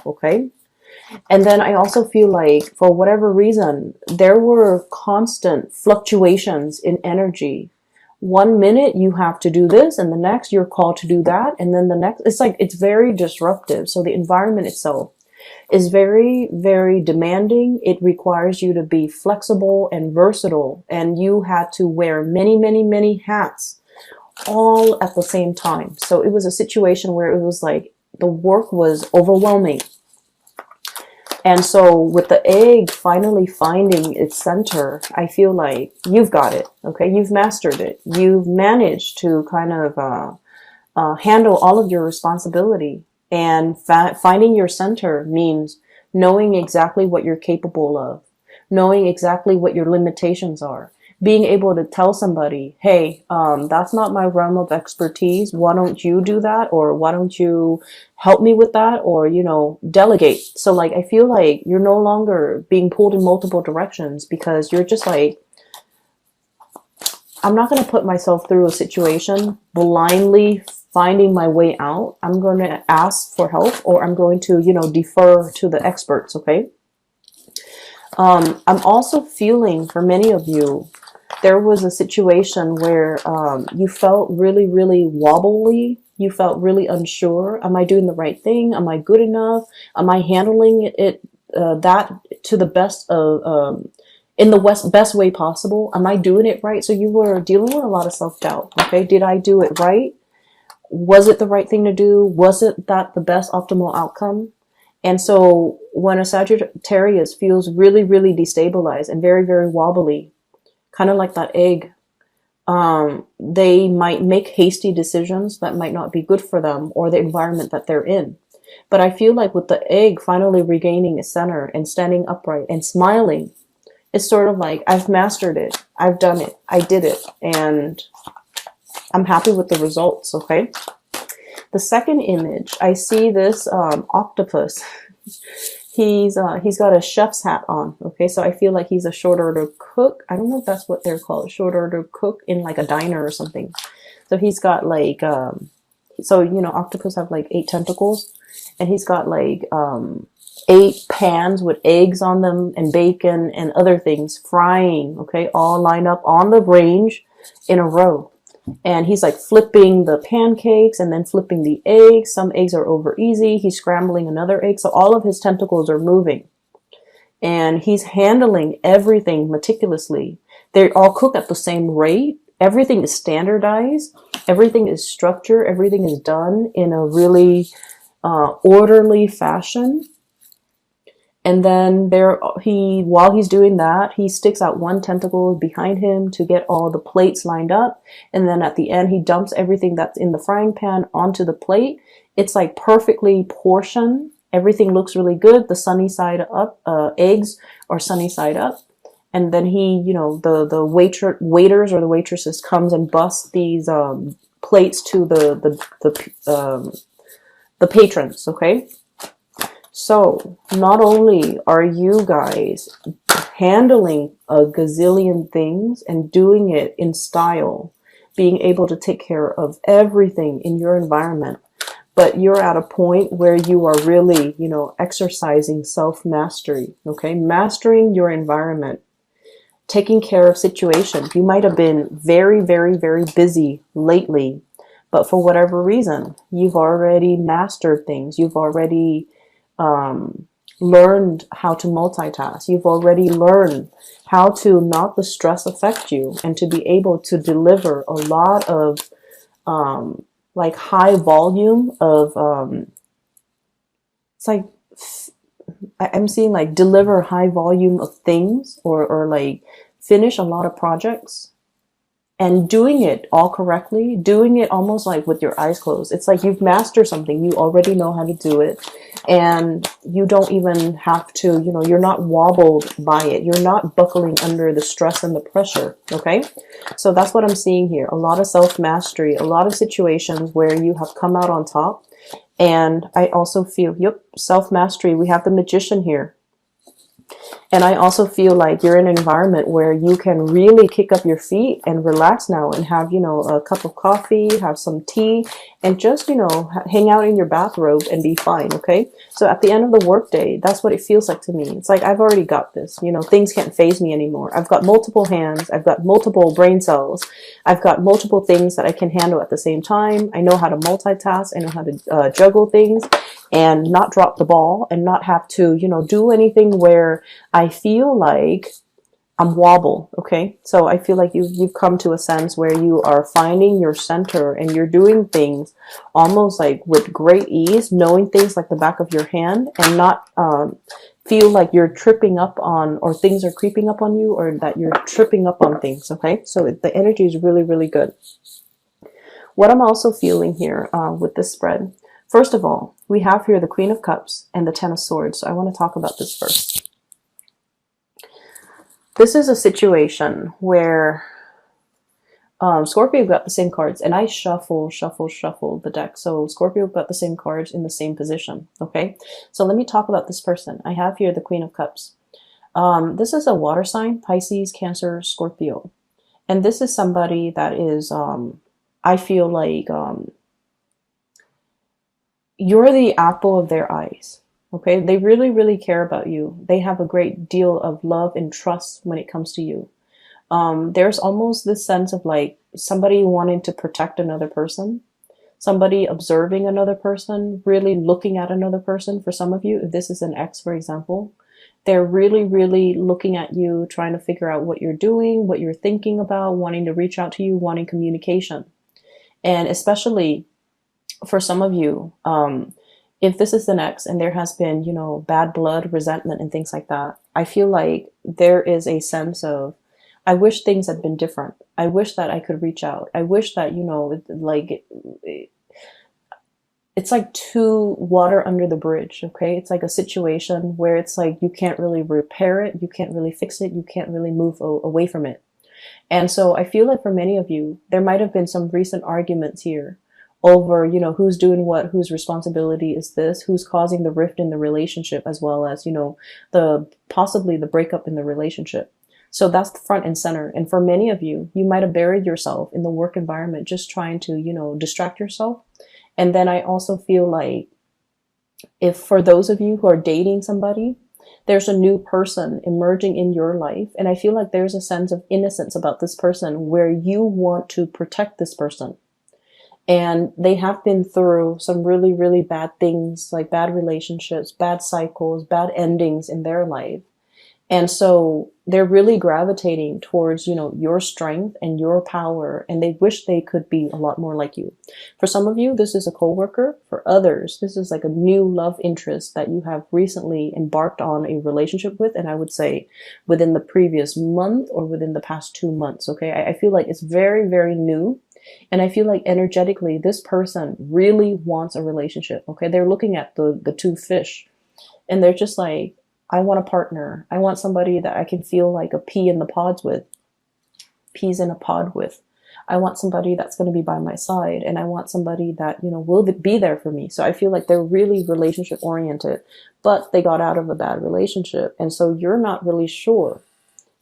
okay? And then I also feel like for whatever reason, there were constant fluctuations in energy. One minute you have to do this, and the next you're called to do that, and then the next, it's like, it's very disruptive. So the environment itself is very, very demanding. It requires you to be flexible and versatile, and you had to wear many, many, many hats all at the same time. So it was a situation where it was like the work was overwhelming. And so with the egg finally finding its center, I feel like you've got it, okay? You've mastered it. You've managed to kind of handle all of your responsibility. And finding your center means knowing exactly what you're capable of, knowing exactly what your limitations are, being able to tell somebody, hey, that's not my realm of expertise. Why don't you do that? Or why don't you help me with that? Or, you know, delegate. So like, I feel like you're no longer being pulled in multiple directions, because you're just like, I'm not going to put myself through a situation blindly finding my way out. I'm going to ask for help, or I'm going to, you know, defer to the experts. Okay. I'm also feeling for many of you, there was a situation where you felt really, really wobbly. You felt really unsure. Am I doing the right thing? Am I good enough? Am I handling it that to the best of in the best way possible? Am I doing it right? So you were dealing with a lot of self-doubt. Okay, did I do it right? Was it the right thing to do? Was it that the best optimal outcome? And so when a Sagittarius feels really, really destabilized and very, very wobbly, kind of like that egg, they might make hasty decisions that might not be good for them or the environment that they're in. But I feel like with the egg finally regaining its center and standing upright and smiling, it's sort of like, I've mastered it. I've done it. I did it. And I'm happy with the results. Okay. The second image, I see this octopus. He's got a chef's hat on. Okay, so I feel like he's a short order cook. I don't know if that's what they're called, short order cook in like a diner or something. So he's got like so you know, octopus have like 8 tentacles, and he's got like 8 pans with eggs on them and bacon and other things frying. Okay, all lined up on the range in a row. And he's like flipping the pancakes and then flipping the eggs. Some eggs are over easy. He's scrambling another egg. So all of his tentacles are moving. And he's handling everything meticulously. They're all cooked at the same rate. Everything is standardized. Everything is structured. Everything is done in a really orderly fashion. And then while he's doing that, he sticks out one tentacle behind him to get all the plates lined up. And then at the end, he dumps everything that's in the frying pan onto the plate. It's like perfectly portioned. Everything looks really good. The sunny side up, eggs are sunny side up. And then he, you know, the waiters or the waitresses comes and busts these plates to the patrons. Okay. So not only are you guys handling a gazillion things and doing it in style, being able to take care of everything in your environment, but you're at a point where you are really, you know, exercising self-mastery, okay? Mastering your environment, taking care of situations. You might have been very, very, very busy lately, but for whatever reason, you've already mastered things. You've already learned how to multitask. You've already learned how to not the stress affect you, and to be able to deliver a lot of like high volume of it's like I'm seeing like deliver high volume of things, or like finish a lot of projects. And doing it all correctly, doing it almost like with your eyes closed. It's like you've mastered something. You already know how to do it. And you don't even have to, you know, you're not wobbled by it. You're not buckling under the stress and the pressure. Okay. So that's what I'm seeing here. A lot of self-mastery, a lot of situations where you have come out on top. And I also feel, yep, self-mastery. We have the magician here. And I also feel like you're in an environment where you can really kick up your feet and relax now and have, you know, a cup of coffee, have some tea, and just, you know, hang out in your bathrobe and be fine, okay? So at the end of the workday, that's what it feels like to me. It's like, I've already got this. You know, things can't phase me anymore. I've got multiple hands. I've got multiple brain cells. I've got multiple things that I can handle at the same time. I know how to multitask. I know how to juggle things and not drop the ball and not have to, you know, do anything where I feel like I'm wobble, okay? So I feel like you've come to a sense where you are finding your center and you're doing things almost like with great ease, knowing things like the back of your hand, and not feel like you're tripping up on, or things are creeping up on you, or that you're tripping up on things, okay? So the energy is really, really good. What I'm also feeling here with this spread, first of all, we have here the Queen of Cups and the Ten of Swords. So I want to talk about this first. This is a situation where Scorpio got the same cards, and I shuffle the deck. So Scorpio got the same cards in the same position, okay? So let me talk about this person. I have here the Queen of Cups. This is a water sign, Pisces, Cancer, Scorpio. And this is somebody that is, I feel like you're the apple of their eyes. Okay, they really, really care about you. They have a great deal of love and trust when it comes to you. There's almost this sense of like somebody wanting to protect another person, somebody observing another person, really looking at another person. For some of you, if this is an ex, for example, they're really, really looking at you, trying to figure out what you're doing, what you're thinking about, wanting to reach out to you, wanting communication. And especially for some of you, if this is the next and there has been, you know, bad blood, resentment, and things like that, I feel like there is a sense of, I wish things had been different. I wish that I could reach out. I wish that, you know, like, it's like too water under the bridge, okay? It's like a situation where it's like you can't really repair it, you can't really fix it, you can't really move away from it. And so I feel like for many of you, there might have been some recent arguments here over, you know, who's doing what, whose responsibility is this, who's causing the rift in the relationship, as well as, you know, possibly the breakup in the relationship. So that's the front and center. And for many of you, you might have buried yourself in the work environment, just trying to, you know, distract yourself. And then I also feel like if for those of you who are dating somebody, there's a new person emerging in your life. And I feel like there's a sense of innocence about this person where you want to protect this person. And they have been through some really, really bad things, like bad relationships, bad cycles, bad endings in their life. And so they're really gravitating towards, you know, your strength and your power, and they wish they could be a lot more like you. For some of you, this is a coworker. For others, this is like a new love interest that you have recently embarked on a relationship with, and I would say within the previous month or within the past 2 months, okay? I feel like it's very, very new. And I feel like energetically, this person really wants a relationship, okay? They're looking at the two fish, and they're just like, I want a partner. I want somebody that I can feel like a pea in the pods with, peas in a pod with. I want somebody that's going to be by my side, and I want somebody that, you know, will be there for me. So I feel like they're really relationship oriented, but they got out of a bad relationship. And so you're not really sure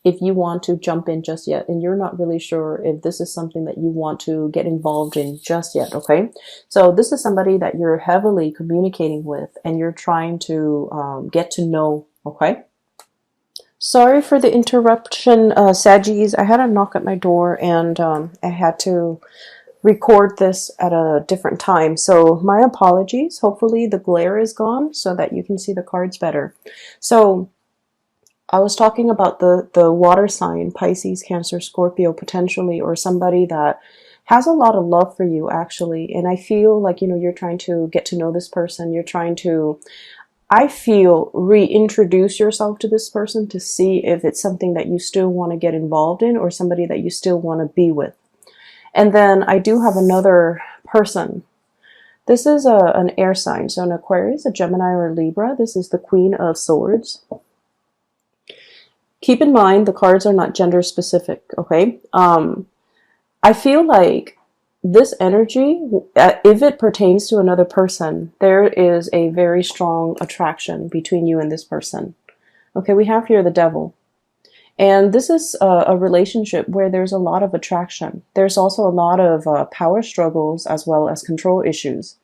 if you want to jump in just yet, and you're not really sure if this is something that you want to get involved in just yet, okay? So this is somebody that you're heavily communicating with, and you're trying to get to know, okay? Sorry for the interruption, Saggies. I had a knock at my door, and I had to record this at a different time. So my apologies. Hopefully the glare is gone so that you can see the cards better. So I was talking about the water sign, Pisces, Cancer, Scorpio, potentially, or somebody that has a lot of love for you, actually. And I feel like, you know, you're trying to get to know this person. You're trying to, I feel, reintroduce yourself to this person to see if it's something that you still want to get involved in, or somebody that you still want to be with. And then I do have another person. This is an air sign. So an Aquarius, a Gemini, or a Libra. This is the Queen of Swords. Keep in mind, the cards are not gender specific, okay? I feel like this energy, if it pertains to another person, there is a very strong attraction between you and this person. Okay, we have here the devil. And this is a relationship where there's a lot of attraction. There's also a lot of power struggles as well as control issues.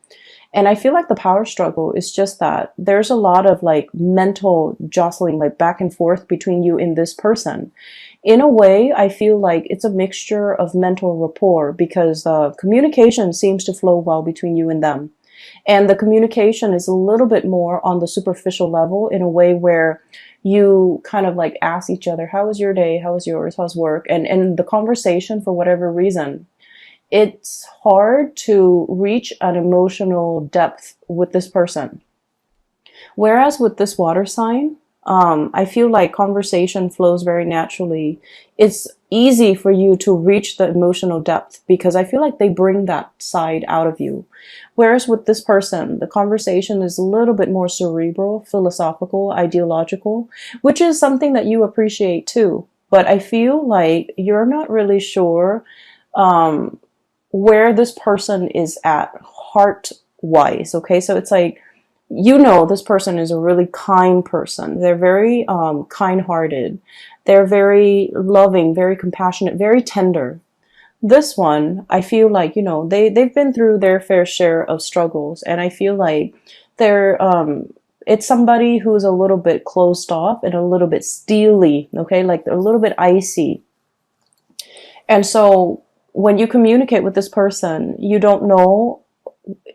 And I feel like the power struggle is just that there's a lot of like mental jostling, like back and forth between you and this person. In a way, I feel like it's a mixture of mental rapport because communication seems to flow well between you and them. And the communication is a little bit more on the superficial level in a way where you kind of like ask each other, how was your day? How was yours? How's work? And the conversation, for whatever reason, it's hard to reach an emotional depth with this person. Whereas with this water sign, I feel like conversation flows very naturally. It's easy for you to reach the emotional depth because I feel like they bring that side out of you. Whereas with this person, the conversation is a little bit more cerebral, philosophical, ideological, which is something that you appreciate too. But I feel like you're not really sure where this person is at heart wise. Okay, so it's like, you know, this person is a really kind person. They're very kind hearted. They're very loving, very compassionate, very tender. This one, I feel like, you know, they've been through their fair share of struggles, and I feel like they're it's somebody who's a little bit closed off and a little bit steely, okay, like a little bit icy. And so when you communicate with this person, you don't know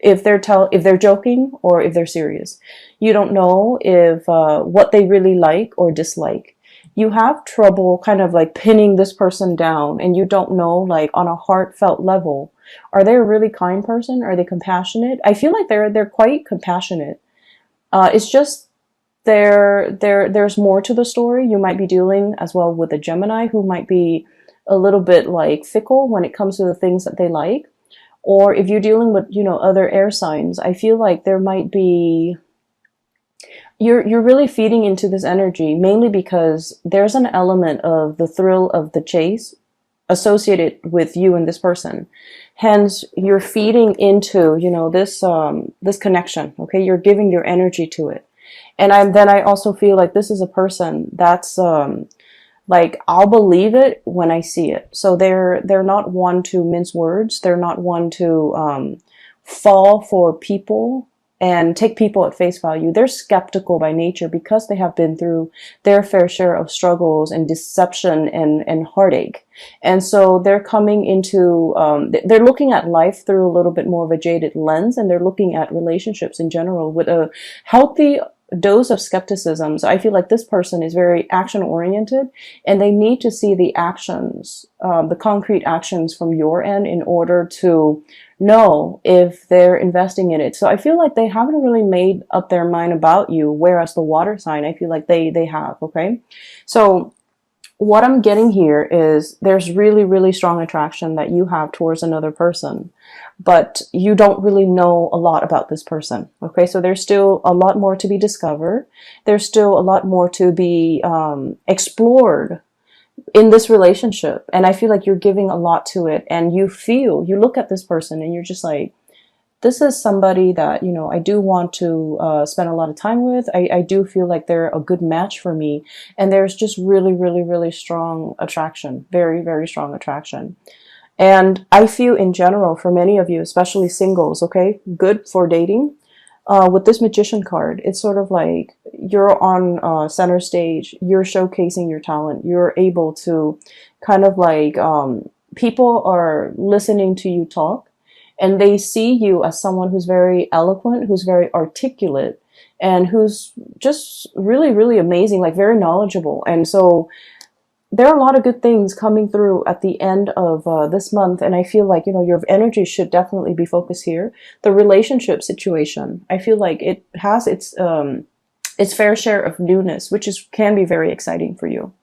if they're joking or if they're serious. You don't know if what they really like or dislike. You have trouble kind of like pinning this person down, and you don't know, like, on a heartfelt level, are they a really kind person? Are they compassionate? I feel like they're quite compassionate. It's just there's more to the story. You might be dealing as well with a Gemini who might be a little bit like fickle when it comes to the things that they like. Or if you're dealing with, you know, other air signs, I feel like there might be, you're really feeding into this energy mainly because there's an element of the thrill of the chase associated with you and this person. Hence, you're feeding into, you know, this connection. Okay, you're giving your energy to it. And I also feel like this is a person that's like, I'll believe it when I see it. So they're not one to mince words. They're not one to fall for people and take people at face value. They're skeptical by nature because they have been through their fair share of struggles and deception and heartache. And so they're coming into, they're looking at life through a little bit more of a jaded lens, and they're looking at relationships in general with a healthy dose of skepticism. So I feel like this person is very action oriented, and they need to see the actions, the concrete actions from your end in order to know if they're investing in it. So I feel like they haven't really made up their mind about you, whereas the water sign, I feel like they have. Okay, so what I'm getting here is there's really, really strong attraction that you have towards another person, but you don't really know a lot about this person. Okay, so there's still a lot more to be discovered. There's still a lot more to be explored in this relationship. And I feel like you're giving a lot to it, and you look at this person and you're just like, this is somebody that, you know, I do want to spend a lot of time with. I do feel like they're a good match for me. And there's just really, really, really strong attraction. Very, very strong attraction. And I feel in general, for many of you, especially singles, okay, good for dating. With this Magician card, it's sort of like you're on center stage. You're showcasing your talent. You're able to kind of like, people are listening to you talk. And they see you as someone who's very eloquent, who's very articulate, and who's just really, really amazing, like very knowledgeable. And so there are a lot of good things coming through at the end of this month. And I feel like, you know, your energy should definitely be focused here. The relationship situation, I feel like it has its fair share of newness, which can be very exciting for you.